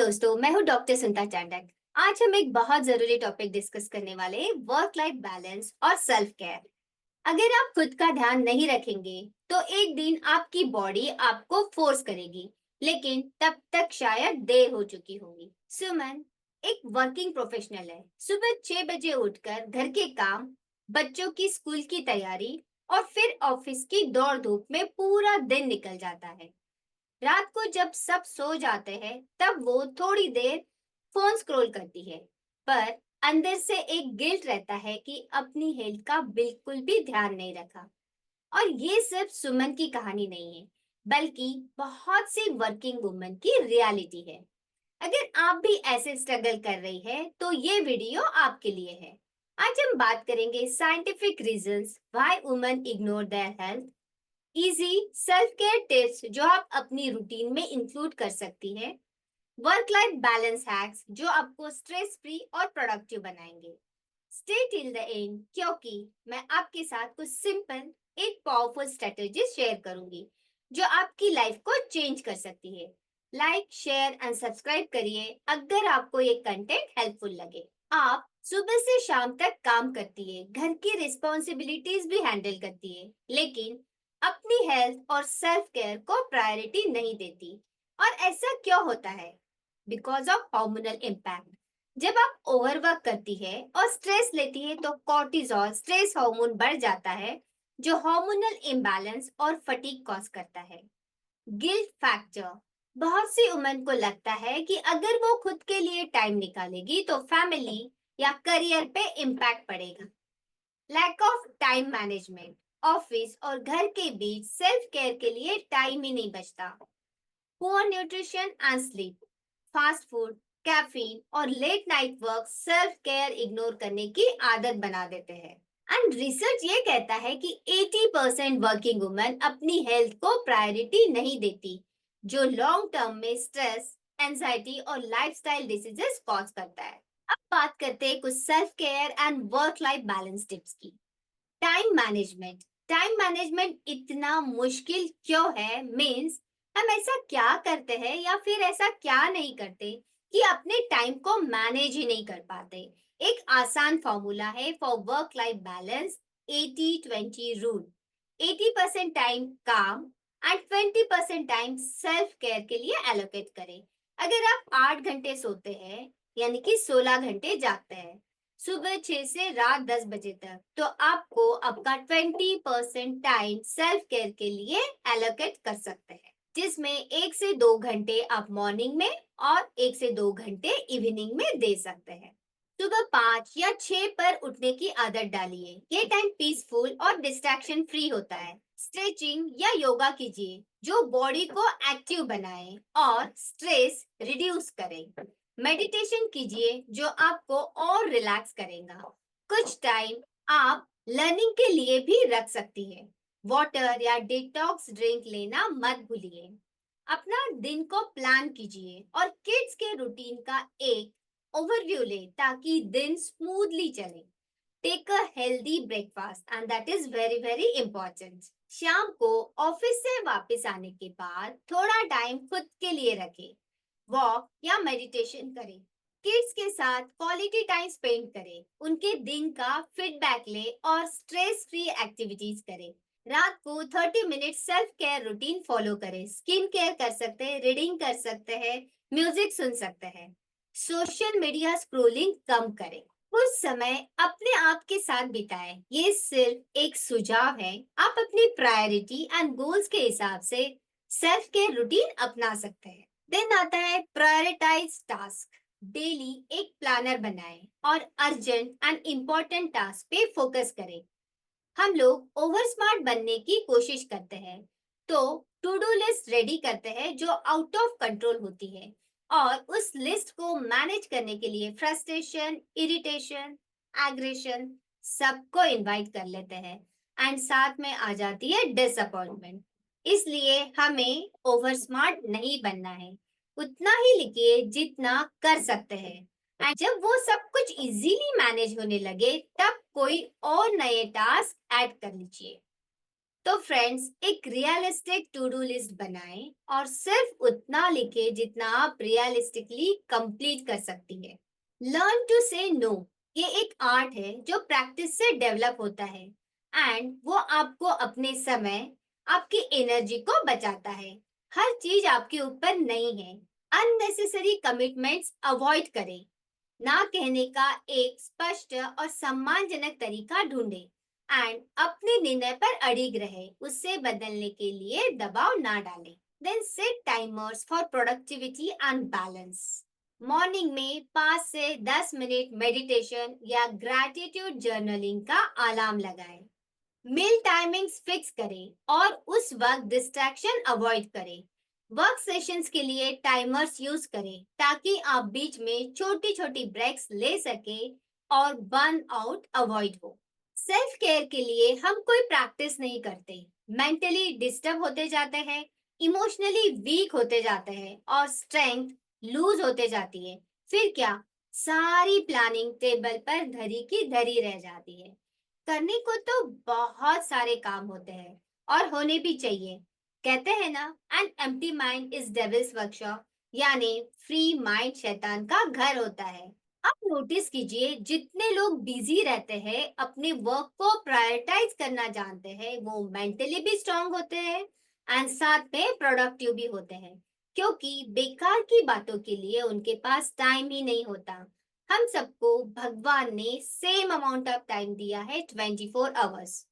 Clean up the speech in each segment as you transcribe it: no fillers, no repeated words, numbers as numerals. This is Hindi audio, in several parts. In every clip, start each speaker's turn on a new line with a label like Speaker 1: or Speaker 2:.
Speaker 1: दोस्तों, मैं हूँ डॉक्टर सुनीता चांडक। आज हम एक बहुत जरूरी टॉपिक डिस्कस करने वाले हैं, वर्क लाइफ बैलेंस और सेल्फ केयर। अगर आप खुद का ध्यान नहीं रखेंगे, तो एक दिन आपकी बॉडी आपको फोर्स करेगी, लेकिन तब तक शायद देर हो चुकी होगी। सुमन एक वर्किंग प्रोफेशनल है। सुबह 6 बजे उठकर घर के काम, बच्चों की स्कूल की तैयारी और फिर ऑफिस की दौड़ धूप में पूरा दिन निकल जाता है। रात को जब सब सो जाते हैं, तब वो थोड़ी देर फोन स्क्रॉल करती है, पर अंदर से एक गिल्ट रहता है कि अपनी हेल्थ का बिल्कुल भी ध्यान नहीं रखा। और ये सिर्फ सुमन की कहानी नहीं है, बल्कि बहुत सी वर्किंग वुमेन की रियलिटी है। अगर आप भी ऐसे स्ट्रगल कर रही है, तो ये वीडियो आपके लिए है। आज हम बात करेंगे scientific reasons why women ignore their health, easy self care tips जो आप अपनी रूटीन में इंक्लूड कर सकती हैं, वर्क लाइफ बैलेंस हैक्स जो आपको स्ट्रेस फ्री और प्रोडक्टिव बनाएंगे। स्टे टिल द एंड, क्योंकि मैं आपके साथ कुछ सिंपल एक पावरफुल स्ट्रेटेजी शेयर करूंगी जो आपकी लाइफ को चेंज कर सकती है। लाइक, शेयर एंड सब्सक्राइब करिए अगर आपको ये कंटेंट हेल्पफुल लगे। आप सुबह से शाम तक काम करती है, घर की रिस्पॉन्सिबिलिटीज भी हैंडल करती है, लेकिन अपनी हेल्थ और सेल्फ केयर को प्रायोरिटी नहीं देती। और ऐसा क्यों होता है? Because of hormonal impact. जब आप ओवरवर्क करती है और स्ट्रेस लेती है, तो कॉर्टिसोल स्ट्रेस हार्मोन बढ़ जाता है, जो हार्मोनल इम्बैलेंस और फटीग कॉज करता है। गिल्ट फैक्टर, बहुत सी वुमेन को लगता है कि अगर वो खुद के लिए टाइम निकालेगी, तो फैमिली या करियर पे इम्पैक्ट पड़ेगा। Lack of time management, office और घर के बीच सेल्फ केयर के लिए टाइम ही नहीं बचता। Poor nutrition and sleep, fast food, caffeine और late night work self care ignore करने की आदत बना देते हैं। एंड रिसर्च ये कहता है कि 80% वर्किंग वुमेन अपनी हेल्थ को प्रायोरिटी नहीं देती, जो लॉन्ग टर्म में स्ट्रेस, एंजाइटी और लाइफस्टाइल डिसीजेस कॉज करता है। अब बात करते हैं कुछ self care and work life balance tips की। Time management. टाइम मैनेजमेंट इतना मुश्किल क्यों है? मीन्स हम ऐसा क्या करते हैं या फिर ऐसा क्या नहीं करते कि अपने टाइम को मैनेज ही नहीं कर पाते। एक आसान फॉर्मूला है for work life balance, 80-20 rule. 80% time काम एंड 20% टाइम सेल्फ केयर के लिए एलोकेट करें। अगर आप 8 घंटे सोते हैं, यानी कि 16 घंटे जागते हैं, सुबह 6 से रात 10 बजे तक, तो आपको आपका 20% टाइम सेल्फ केयर के लिए एलोकेट कर सकते हैं, जिसमें 1 से 2 घंटे आप मॉर्निंग में और 1 से 2 घंटे इवनिंग में दे सकते हैं। सुबह 5 या 6 पर उठने की आदत डालिए। ये टाइम पीसफुल और डिस्ट्रैक्शन फ्री होता है। स्ट्रेचिंग या योगा कीजिए जो बॉडी को एक्टिव बनाए और स्ट्रेस रिड्यूस करे। मेडिटेशन कीजिए जो आपको और रिलैक्स करेगा। कुछ टाइम आप लर्निंग के लिए भी रख सकती है। वाटर या डिटॉक्स ड्रिंक लेना मत भूलिए। अपना दिन को प्लान कीजिए और किड्स के रूटीन का एक ओवरव्यू ले ताकि दिन स्मूथली चले। Take a healthy breakfast and that is very very important. शाम को ऑफिस से वापस आने के बाद थोड़ा टाइम खुद के लिए रखें। वॉक या मेडिटेशन करें। किड्स के साथ क्वालिटी टाइम स्पेंड करें। उनके दिन का फीडबैक ले और स्ट्रेस फ्री एक्टिविटीज करें। रात को 30 minute self care routine follow करें। स्किन केयर कर सकते हैं, रीडिंग कर सकते हैं, म्यूजिक सुन सकते हैं। सोशल मीडिया स्क्रोलिंग कम करें। कुछ समय अपने आप के साथ बिताएं। ये सिर्फ एक सुझाव है। आप अपनी प्रायोरिटी एंड गोल्स के हिसाब से सेल्फ केयर रूटीन अपना सकते हैं। देन आता है प्रायोरिटाइज टास्क। डेली एक प्लानर बनाएं और अर्जेंट एंड इम्पोर्टेंट टास्क पे फोकस करें। हम लोग ओवर स्मार्ट बनने की कोशिश करते हैं, तो टू डू लिस्ट रेडी करते हैं जो आउट ऑफ कंट्रोल होती है, और उस लिस्ट को मैनेज करने के लिए फ्रस्ट्रेशन, इरिटेशन, एग्रेशन सबको इनवाइट कर लेते हैं, एंड साथ में आ जाती है डिसअपॉइंटमेंट। इसलिए हमें ओवर स्मार्ट नहीं बनना है। उतना ही लिखिए जितना कर सकते हैं, एंड जब वो सब कुछ इजीली मैनेज होने लगे, तब कोई और नए टास्क ऐड कर लीजिए। तो फ्रेंड्स, एक रियलिस्टिक टू डू लिस्ट बनाएं और सिर्फ उतना लिखें जितना आप रियलिस्टिकली कंप्लीट कर सकती है। लर्न टू से नो, ये एक आर्ट है जो प्रैक्टिस से डेवलप होता है एंड वो आपको अपने समय, आपकी एनर्जी को बचाता है। हर चीज आपके ऊपर नहीं है। अननेसेसरी कमिटमेंट्स अवॉइड करें। ना कहने का एक स्पष्ट और सम्मानजनक तरीका ढूंढे एंड अपने निर्णय पर अड़िग रहे, उससे बदलने के लिए दबाव ना डालें। Then set timers for productivity and balance. Morning में 5 से 10 मिनट मेडिटेशन या ग्रैटिट्यूड जर्नलिंग का अलार्म लगाएं। मील टाइमिंग्स फिक्स करें और उस वक्त डिस्ट्रैक्शन अवॉइड करें। वर्क सेशंस के लिए टाइमर्स यूज करें ताकि आप बीच में छोटी छोटी ब्रेक्स ले सके और बर्न आउट अवॉइड हो। सेल्फ केयर के लिए हम कोई प्रैक्टिस नहीं करते, मेंटली डिस्टर्ब होते जाते हैं, इमोशनली वीक होते जाते हैं और स्ट्रेंथ लूज होते जाती है। फिर क्या, सारी प्लानिंग टेबल पर धरी की धरी रह जाती है। करने को तो बहुत सारे काम होते हैं और होने भी चाहिए। कहते हैं ना, an empty mind is devils workshop, यानी फ्री माइंड शैतान का घर होता है। आप नोटिस कीजिए, जितने लोग बिजी रहते हैं, अपने वर्क को प्रायोरिटाइज करना जानते हैं, वो मेंटली भी स्ट्रांग होते हैं एंड साथ में प्रोडक्टिव भी होते हैं, क्योंकि बेकार की बातों के लिए उनके पास टाइम ही नहीं होता। हम सबको भगवान ने सेम अमाउंट ऑफ टाइम दिया है, 24 आवर्स।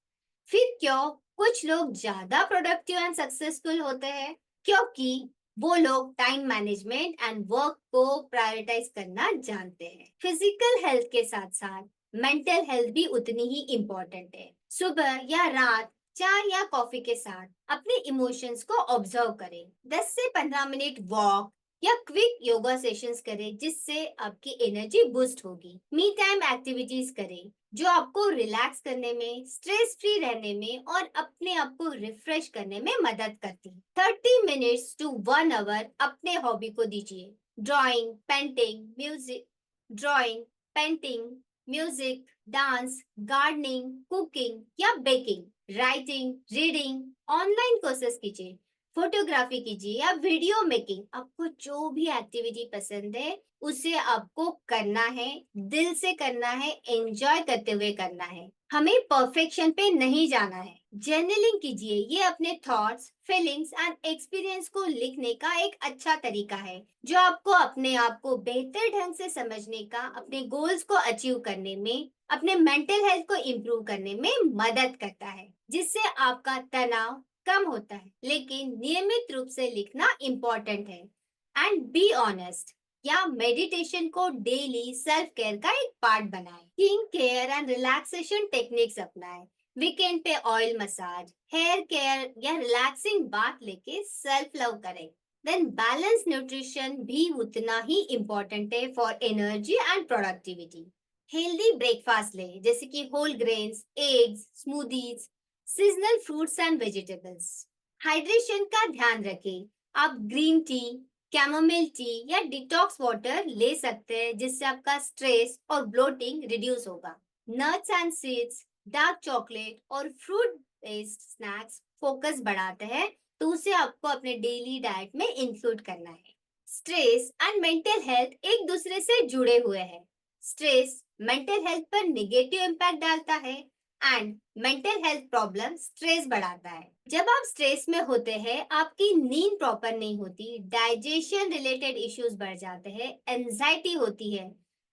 Speaker 1: फिर क्यों कुछ लोग ज्यादा प्रोडक्टिव एंड सक्सेसफुल होते हैं? क्योंकि वो लोग टाइम मैनेजमेंट एंड वर्क को प्रायोरिटाइज करना जानते हैं। फिजिकल हेल्थ के साथ साथ मेंटल हेल्थ भी उतनी ही इम्पोर्टेंट है। सुबह या रात चाय या कॉफी के साथ अपने इमोशंस को ऑब्जर्व करें। 10 से 15 मिनट वॉक या क्विक योगा सेशंस करें, जिससे आपकी एनर्जी बूस्ट होगी। मी टाइम एक्टिविटीज करें जो आपको रिलैक्स करने में, स्ट्रेस फ्री रहने में और अपने आप को रिफ्रेश करने में मदद करती है। 30 मिनट्स टू 1 आवर अपने हॉबी को दीजिए। Drawing, painting, music drawing, painting, music, dance, gardening, cooking या baking, writing, reading, online courses कीजिए, फोटोग्राफी कीजिए या वीडियो मेकिंग। आपको जो भी एक्टिविटी पसंद है उसे आपको करना है, दिल से करना है, एंजॉय करते हुए करना है। हमें परफेक्शन पे नहीं जाना है। जर्नलिंग कीजिए, ये अपने थॉट्स, फीलिंग्स एंड एक्सपीरियंस को लिखने का एक अच्छा तरीका है जो आपको अपने आप को बेहतर ढंग से समझने का, अपने गोल्स को अचीव करने में, अपने मेंटल हेल्थ को इम्प्रूव करने में मदद करता है, जिससे आपका तनाव कम होता है। लेकिन नियमित रूप से लिखना इम्पोर्टेंट है। एंड बी ऑनेस्ट, या मेडिटेशन को डेली सेल्फ केयर का एक पार्ट बनाएं। Skin care and relaxation techniques अपनाएं। वीकेंड पे ऑयल मसाज, हेयर केयर या रिलैक्सिंग बाथ लेके सेल्फ लव करें। देन बैलेंस न्यूट्रिशन भी उतना ही इम्पोर्टेंट है for energy and productivity. Healthy breakfast लें, जैसे कि whole grains, eggs, smoothies, seasonal fruits and vegetables. Hydration का ध्यान रखें। आप ग्रीन टी, कैमोमिल टी या डिटॉक्स वाटर ले सकते हैं, जिससे आपका स्ट्रेस और ब्लोटिंग रिड्यूस होगा। Nuts and seeds, dark chocolate और फ्रूट बेस्ड स्नैक्स फोकस बढ़ाते हैं, तो उसे आपको अपने डेली डाइट में इंक्लूड करना है। स्ट्रेस एंड मेंटल हेल्थ एक दूसरे से जुड़े हुए हैं। स्ट्रेस मेंटल हेल्थ पर निगेटिव इम्पैक्ट डालता है and mental health problem stress बढ़ाता है। जब आप स्ट्रेस में होते हैं, आपकी नींद प्रॉपर नहीं होती, डाइजेशन रिलेटेड इश्यूज बढ़ जाते हैं, एंजाइटी होती है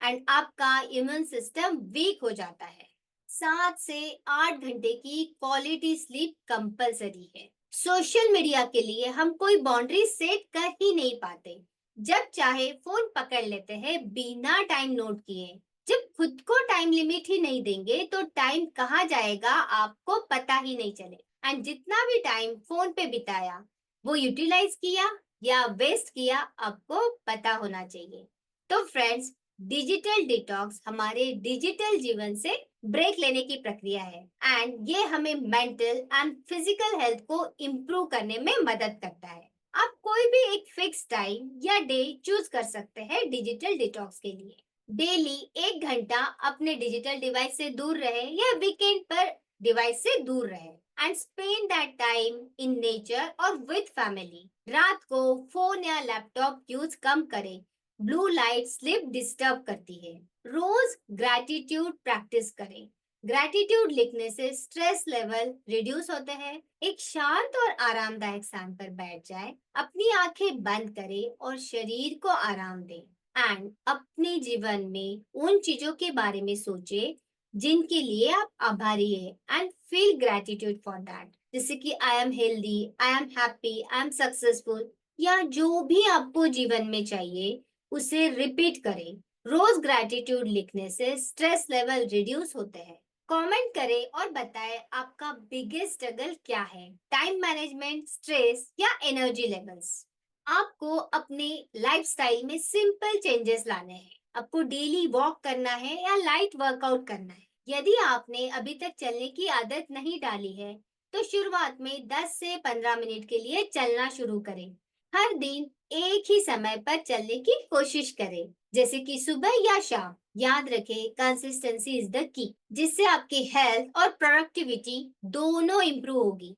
Speaker 1: एंड आपका इम्यून सिस्टम वीक हो जाता है। 7 से 8 घंटे की क्वालिटी स्लीप कंपलसरी है। सोशल मीडिया के लिए हम कोई बाउंड्री सेट कर ही नहीं पाते। जब चाहे फोन पकड़ लेते हैं बिना टाइम नोट किए। जब खुद को टाइम लिमिट ही नहीं देंगे तो टाइम कहाँ जाएगा आपको पता ही नहीं चले। एंड जितना भी टाइम फोन पे बिताया, वो यूटिलाइज किया या वेस्ट किया, आपको पता होना चाहिए। तो फ्रेंड्स, डिजिटल डिटॉक्स हमारे डिजिटल जीवन से ब्रेक लेने की प्रक्रिया है एंड ये हमें मेंटल एंड फिजिकल हेल्थ को इम्प्रूव करने में मदद करता है। आप कोई भी एक फिक्स टाइम या डे चूज कर सकते हैं डिजिटल डिटॉक्स के लिए। डेली 1 घंटा अपने डिजिटल डिवाइस से दूर रहे या वीकेंड पर डिवाइस से दूर रहे and spend that time in nature और विद फैमिली। रात को फोन या लैपटॉप यूज कम करें, ब्लू लाइट स्लीप डिस्टर्ब करती है। रोज ग्रैटिट्यूड प्रैक्टिस करें, ग्रैटिट्यूड लिखने से स्ट्रेस लेवल रिड्यूस होते हैं। एक शांत और आरामदायक स्थान पर बैठ जाए, अपनी आंखें बंद करें और शरीर को आराम दें। एंड अपने जीवन में उन चीजों के बारे में सोचे जिनके लिए आप आभारी है and feel gratitude for that. जैसे कि I am healthy, I am happy, I am successful, या जो भी आपको जीवन में चाहिए उसे रिपीट करें। रोज ग्रैटिट्यूड लिखने से स्ट्रेस लेवल रिड्यूस होते हैं। कमेंट करें और बताएं आपका बिगेस्ट स्ट्रगल क्या है, टाइम मैनेजमेंट, स्ट्रेस या एनर्जी लेवल्स। आपको अपने लाइफस्टाइल में सिंपल चेंजेस लाने हैं। आपको डेली वॉक करना है या लाइट वर्कआउट करना है। यदि आपने अभी तक चलने की आदत नहीं डाली है, तो शुरुआत में 10 से 15 मिनट के लिए चलना शुरू करें। हर दिन एक ही समय पर चलने की कोशिश करें, जैसे कि सुबह या शाम। याद रखें, कंसिस्टेंसी इज द की, जिससे आपकी हेल्थ और प्रोडक्टिविटी दोनों इंप्रूव होगी।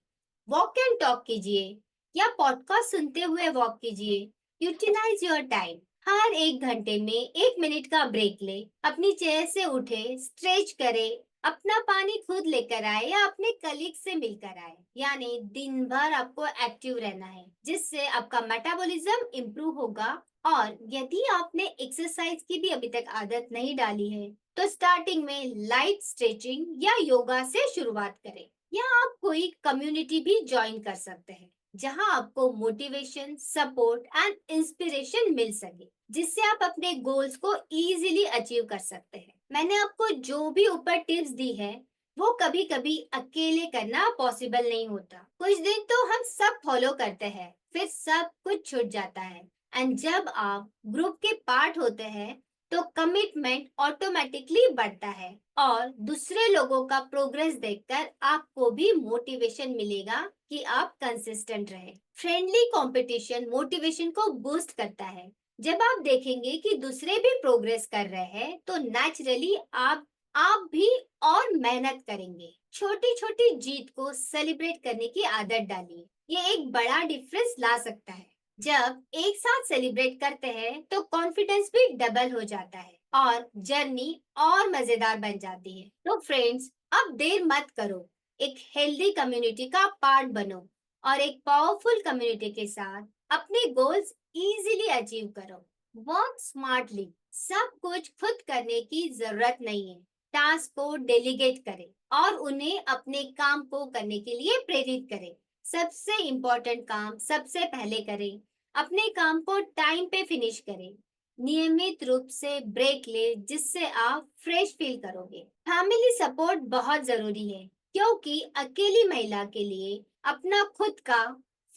Speaker 1: वॉक एंड टॉक कीजिए या पॉडकास्ट सुनते हुए वॉक कीजिए। Utilise your time. हर 1 घंटे में 1 मिनट का ब्रेक ले, अपनी चेयर से उठे, स्ट्रेच करे, अपना पानी खुद लेकर आए या अपने कलीग से मिलकर आए। यानी दिन भर आपको एक्टिव रहना है, जिससे आपका मेटाबॉलिज्म इंप्रूव होगा। और यदि आपने एक्सरसाइज की भी अभी तक आदत नहीं डाली है, तो स्टार्टिंग में लाइट स्ट्रेचिंग या योगा से शुरुआत करें, या आप कोई कम्युनिटी भी ज्वाइन कर सकते हैं जहां आपको मोटिवेशन, सपोर्ट एंड इंस्पिरेशन मिल सके, जिससे आप अपने गोल्स को इजीली अचीव कर सकते हैं। मैंने आपको जो भी ऊपर टिप्स दी है, वो कभी कभी अकेले करना पॉसिबल नहीं होता। कुछ दिन तो हम सब फॉलो करते हैं, फिर सब कुछ छूट जाता है। एंड जब आप ग्रुप के पार्ट होते हैं, तो कमिटमेंट ऑटोमेटिकली बढ़ता है और दूसरे लोगों का प्रोग्रेस देखकर आपको भी मोटिवेशन मिलेगा कि आप कंसिस्टेंट रहे। फ्रेंडली कंपटीशन मोटिवेशन को बूस्ट करता है। जब आप देखेंगे कि दूसरे भी प्रोग्रेस कर रहे हैं, तो नेचुरली आप भी और मेहनत करेंगे। छोटी छोटी जीत को सेलिब्रेट करने की आदत डालिए, ये एक बड़ा डिफरेंस ला सकता है। जब एक साथ सेलिब्रेट करते हैं, तो कॉन्फिडेंस भी डबल हो जाता है और जर्नी और मजेदार बन जाती है। तो फ्रेंड्स, अब देर मत करो, एक हेल्दी कम्युनिटी का पार्ट बनो और एक पावरफुल कम्युनिटी के साथ अपने गोल्स इजीली अचीव करो। Work smartly. सब कुछ खुद करने की जरूरत नहीं है। टास्क को डेलीगेट करें और उन्हें अपने काम को करने के लिए प्रेरित करें। सबसे इम्पोर्टेंट काम सबसे पहले करें। अपने काम को टाइम पे फिनिश करें। नियमित रूप से ब्रेक ले, जिससे आप फ्रेश फील करोगे। फैमिली सपोर्ट बहुत जरूरी है, क्योंकि अकेली महिला के लिए अपना खुद का,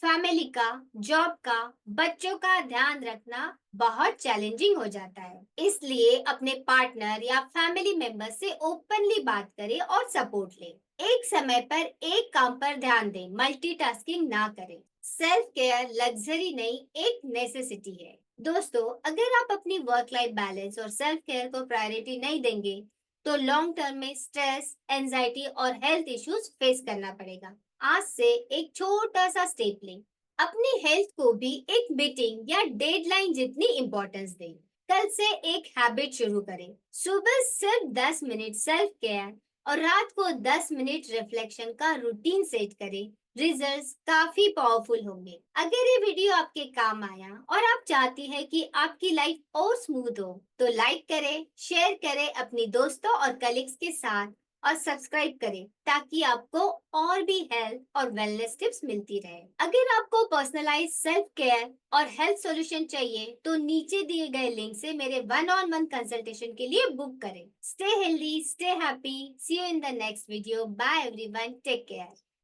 Speaker 1: फैमिली का, जॉब का, बच्चों का ध्यान रखना बहुत चैलेंजिंग हो जाता है। इसलिए अपने पार्टनर या फैमिली मेंबर से ओपनली बात करें और सपोर्ट लें। एक समय पर एक काम पर ध्यान दें, मल्टीटास्किंग ना करें। सेल्फ केयर लग्जरी नहीं, एक नेसेसिटी है। दोस्तों, अगर आप अपनी वर्क लाइफ बैलेंस और सेल्फ केयर को प्रायोरिटी नहीं देंगे, तो लॉन्ग टर्म में स्ट्रेस, एंजाइटी और हेल्थ इश्यूज फेस करना पड़ेगा। आज से एक छोटा सा स्टेप लें, अपनी हेल्थ को भी एक मीटिंग या डेडलाइन जितनी इंपॉर्टेंस दें। कल से एक हैबिट शुरू करें, सुबह सिर्फ 10 मिनट सेल्फ केयर और रात को 10 मिनट रिफ्लेक्शन का रूटीन सेट करें। रिजल्ट्स काफी पावरफुल होंगे। अगर ये वीडियो आपके काम आया और आप चाहती हैं कि आपकी लाइफ और स्मूथ हो, तो लाइक करें, शेयर करें अपनी दोस्तों और कलीग्स के साथ और सब्सक्राइब करें, ताकि आपको और भी हेल्थ और वेलनेस टिप्स मिलती रहे। अगर आपको पर्सनलाइज सेल्फ केयर और हेल्थ सॉल्यूशन चाहिए, तो नीचे दिए गए लिंक से मेरे 1-on-1 कंसल्टेशन के लिए बुक करें। Stay healthy, stay happy, see you in the next video. Bye everyone, take care.